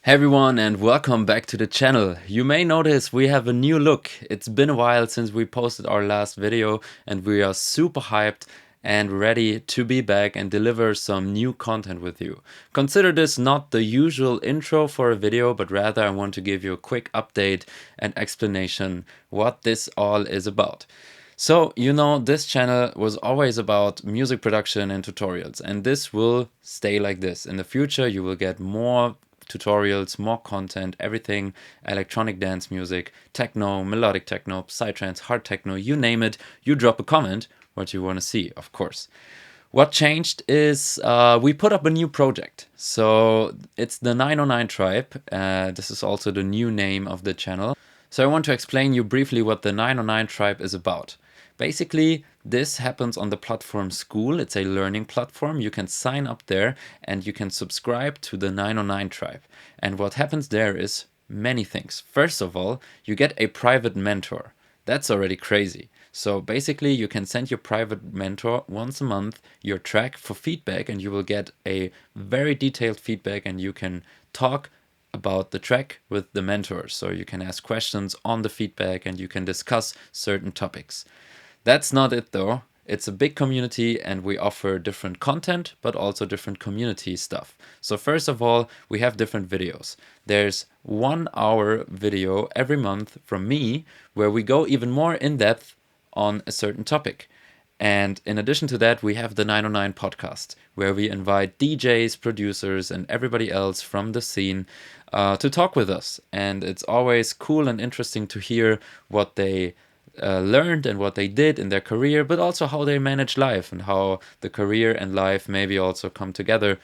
Hey everyone and welcome back to the channel. You may notice we have a new look. It's been a while since we posted our last video and we are super hyped and ready to be back and deliver some new content with you. Consider this not the usual intro for a video, but rather I want to give you a quick update and explanation what this all is about. So, this channel was always about music production and tutorials, and this will stay like this. In the future, you will get more tutorials, more content, everything electronic dance music, techno, melodic techno, psytrance, hard techno, you name it. You drop a comment what you want to see, of course. What changed is we put up a new project. So it's the 909 Tribe. This is also the new name of the channel. So I want to explain you briefly what the 909 Tribe is about. Basically, this happens on the platform School. It's a learning platform. You can sign up there and you can subscribe to the 909 Tribe. And what happens there is many things. First of all, you get a private mentor. That's already crazy. So basically, you can send your private mentor once a month your track for feedback, and you will get a very detailed feedback, and you can talk about the track with the mentor. So you can ask questions on the feedback and you can discuss certain topics. That's not it though. It's a big community and we offer different content, but also different community stuff. So first of all, we have different videos. There's 1 hour video every month from me where we go even more in depth on a certain topic. And in addition to that, we have the 909 podcast, where we invite DJs, producers, and everybody else from the scene to talk with us. And it's always cool and interesting to hear what they learned and what they did in their career, but also how they manage life and how the career and life maybe also come together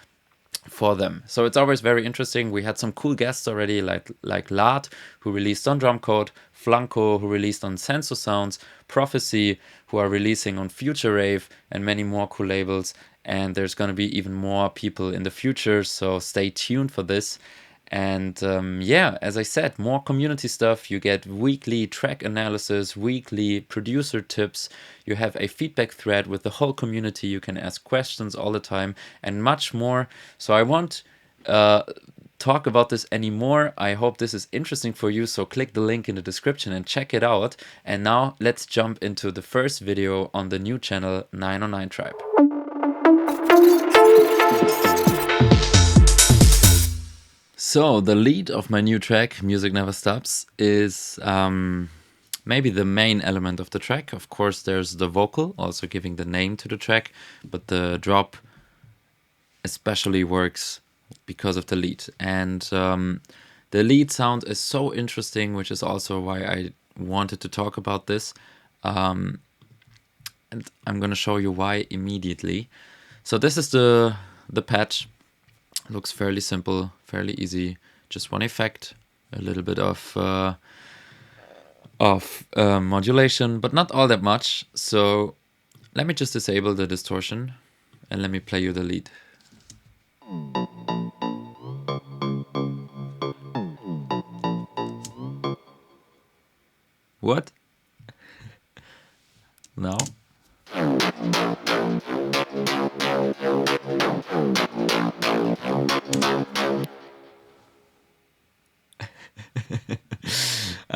for them. So it's always very interesting. We had some cool guests already, like Lad, who released on Drumcode, Flanco, who released on Sensor Sounds, Prophecy, who are releasing on Future Rave, and many more cool labels. And there's going to be even more people in the future, so stay tuned for this. And as I said, more community stuff. You get weekly track analysis, weekly producer tips. You have a feedback thread with the whole community. You can ask questions all the time and much more. So I won't talk about this anymore. I hope this is interesting for you. So click the link in the description and check it out. And now let's jump into the first video on the new channel 909 Tribe. So the lead of my new track, Music Never Stops, is maybe the main element of the track. Of course, there's the vocal, also giving the name to the track, but the drop especially works because of the lead. And the lead sound is so interesting, which is also why I wanted to talk about this. And I'm going to show you why immediately. So this is the patch. Looks fairly simple, fairly easy. Just one effect, a little bit of modulation, but not all that much. So let me just disable the distortion and let me play you the lead. What? Now?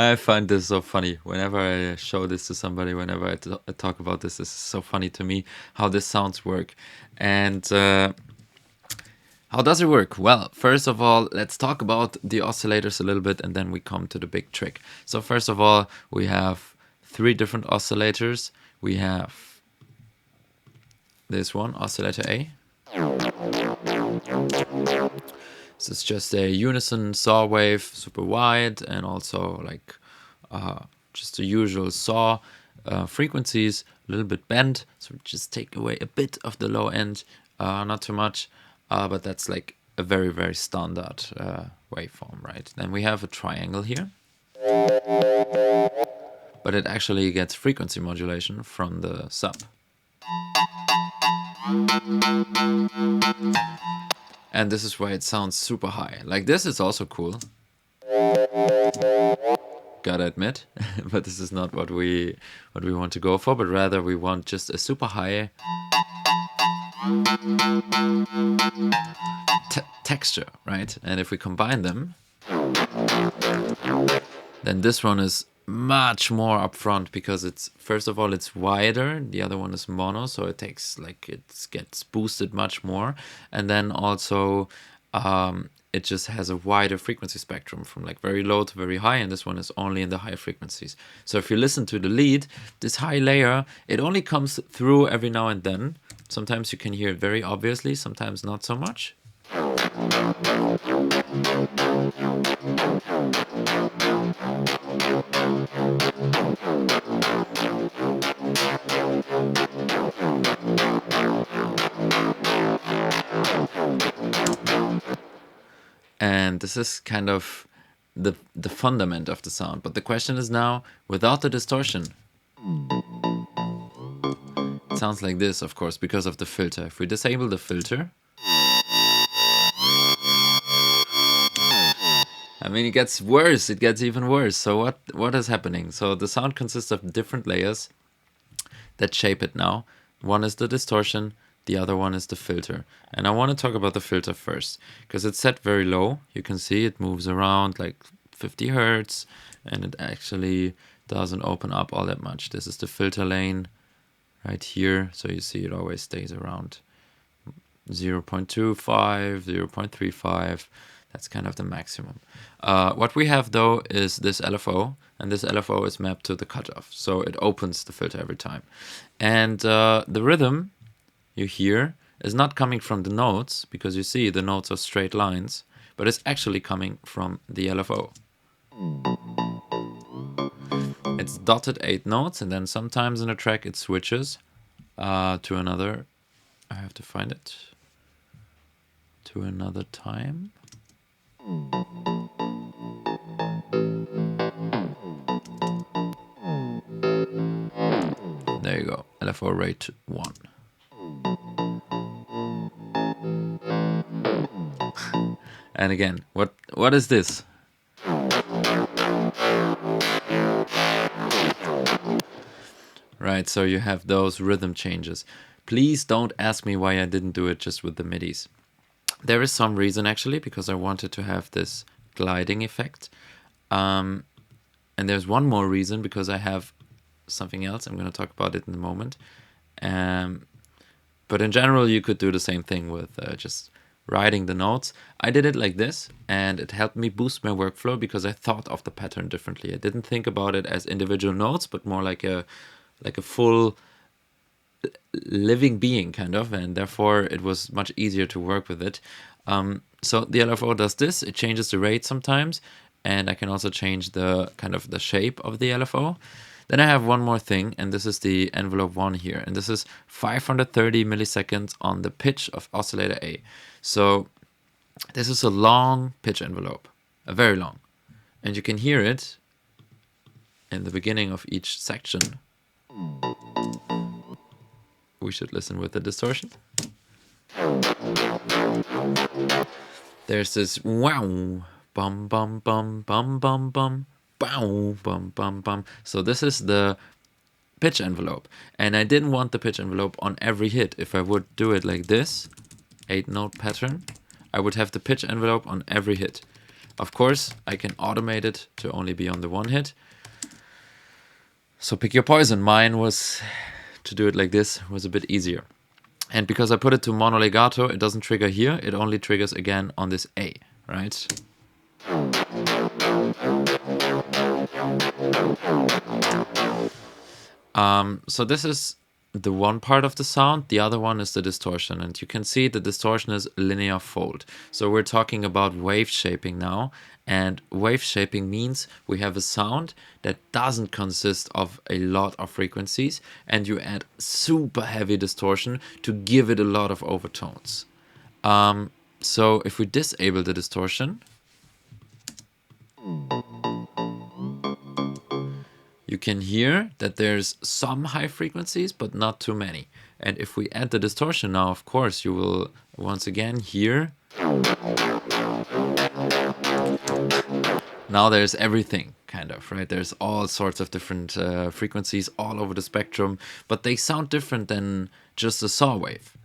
I find this so funny. Whenever I show this to somebody, whenever I talk about this, this is so funny to me how this sounds work. And how does it work? Well, first of all, let's talk about the oscillators a little bit and then we come to the big trick. So first of all, we have 3 different oscillators. We have this one, oscillator A. This is just a unison saw wave, super wide, and also like just the usual saw frequencies, a little bit bent. So just take away a bit of the low end, not too much, but that's like a very, very standard waveform, right? Then we have a triangle here, but it actually gets frequency modulation from the sub. And this is why it sounds super high. Like this is also cool, gotta admit, but this is not what we want to go for, but rather we want just a super high texture, right? And if we combine them, then this one is much more upfront because it's, first of all, it's wider. The other one is mono, so it takes like, it gets boosted much more. And then also it just has a wider frequency spectrum from like very low to very high, and this one is only in the high frequencies. So if you listen to the lead, this high layer, it only comes through every now and then. Sometimes you can hear it very obviously, sometimes not so much. And this is kind of the fundament of the sound. But the question is now, without the distortion, it sounds like this, of course, because of the filter. If we disable the filter, I mean, it gets worse. It gets even worse. So what is happening? So the sound consists of different layers that shape it now. One is the distortion, the other one is the filter. And I want to talk about the filter first, because it's set very low. You can see it moves around like 50 hertz, and it actually doesn't open up all that much. This is the filter lane right here. So you see it always stays around 0.25, 0.35. That's kind of the maximum. What we have though is this LFO, and this LFO is mapped to the cutoff. So it opens the filter every time. And the rhythm you hear is not coming from the notes, because you see the notes are straight lines, but it's actually coming from the LFO. It's dotted 8 notes, and then sometimes in a track it switches to another. I have to find it. To another time. There you go, LFO rate 1. And again, what is this? Right, so you have those rhythm changes. Please don't ask me why I didn't do it just with the midis. There is some reason actually, because I wanted to have this gliding effect. And there's one more reason, because I have something else. I'm going to talk about it in a moment. But in general, you could do the same thing with just writing the notes. I did it like this, and it helped me boost my workflow because I thought of the pattern differently. I didn't think about it as individual notes, but more like a full living being kind of, and therefore it was much easier to work with it. So the LFO does this. It changes the rate sometimes, and I can also change the kind of the shape of the LFO. Then I have one more thing, and this is the envelope 1 here, and this is 530 milliseconds on the pitch of oscillator A. So this is a long pitch envelope, a very long, and you can hear it in the beginning of each section. We should listen with the distortion. There's this wow, bum bum bum bum bum bum, bow bum bum bum. So this is the pitch envelope, and I didn't want the pitch envelope on every hit. If I would do it like this, 8-note pattern, I would have the pitch envelope on every hit. Of course, I can automate it to only be on the one hit. So pick your poison. Mine was to do it like this, was a bit easier. And because I put it to mono legato, it doesn't trigger here. It only triggers again on this A, right? So this is the one part of the sound. The other one is the distortion, and you can see the distortion is linear fold. So we're talking about wave shaping now, and wave shaping means we have a sound that doesn't consist of a lot of frequencies, and you add super heavy distortion to give it a lot of overtones. So if we disable the distortion, you can hear that there's some high frequencies, but not too many. And if we add the distortion now, of course, you will once again hear. Now there's everything, kind of, right? There's all sorts of different frequencies all over the spectrum, but they sound different than just a saw wave.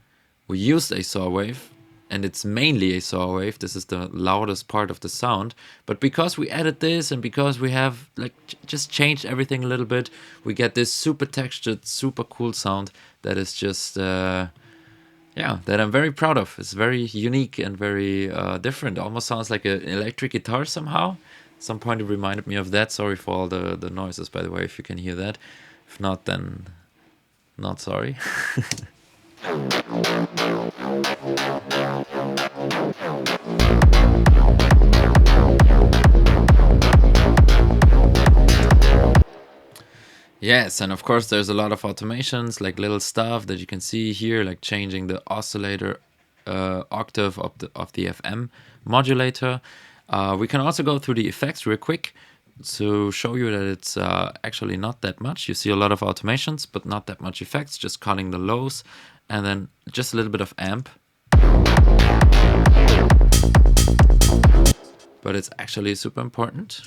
We used a saw wave, and it's mainly a saw wave. This is the loudest part of the sound. But because we added this and because we have like just changed everything a little bit, we get this super textured, super cool sound that is just yeah, that I'm very proud of. It's very unique and very different. Almost sounds like an electric guitar somehow. At some point it reminded me of that. Sorry for all the noises, by the way, if you can hear that. If not, then not sorry. Yes, and of course there's a lot of automations, like little stuff that you can see here, like changing the oscillator octave of the FM modulator. We can also go through the effects real quick to show you that it's actually not that much. You see a lot of automations, but not that much effects, just cutting the lows, and then just a little bit of amp. But it's actually super important.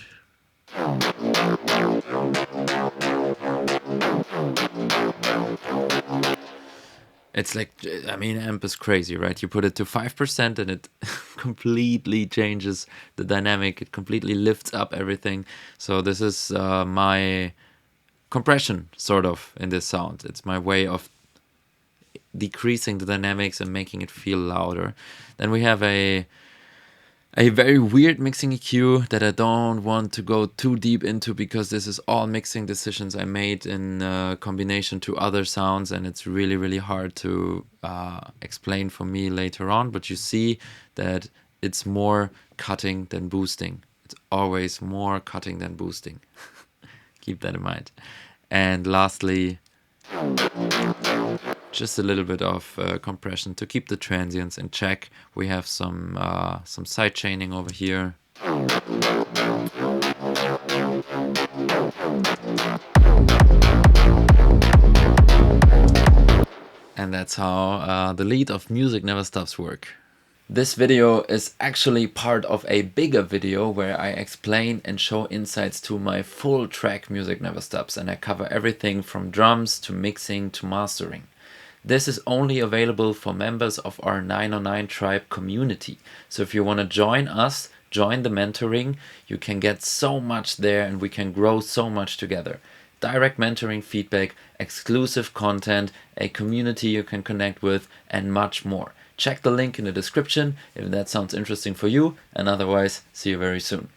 It's like, I mean, amp is crazy, right? You put it to 5% and it completely changes the dynamic. It completely lifts up everything. So this is my compression, sort of, in this sound. It's my way of decreasing the dynamics and making it feel louder. Then we have a very weird mixing EQ that I don't want to go too deep into because this is all mixing decisions I made in combination to other sounds, and it's really, really hard to explain for me later on. But you see that it's more cutting than boosting. It's always more cutting than boosting. Keep that in mind. And lastly, just a little bit of compression to keep the transients in check. We have some side chaining over here. And that's how the lead of Music Never Stops work. This video is actually part of a bigger video where I explain and show insights to my full track Music Never Stops, and I cover everything from drums to mixing to mastering. This is only available for members of our 909 Tribe community. So if you want to join us, join the mentoring, you can get so much there and we can grow so much together. Direct mentoring feedback, exclusive content, a community you can connect with, and much more. Check the link in the description if that sounds interesting for you, and otherwise, see you very soon.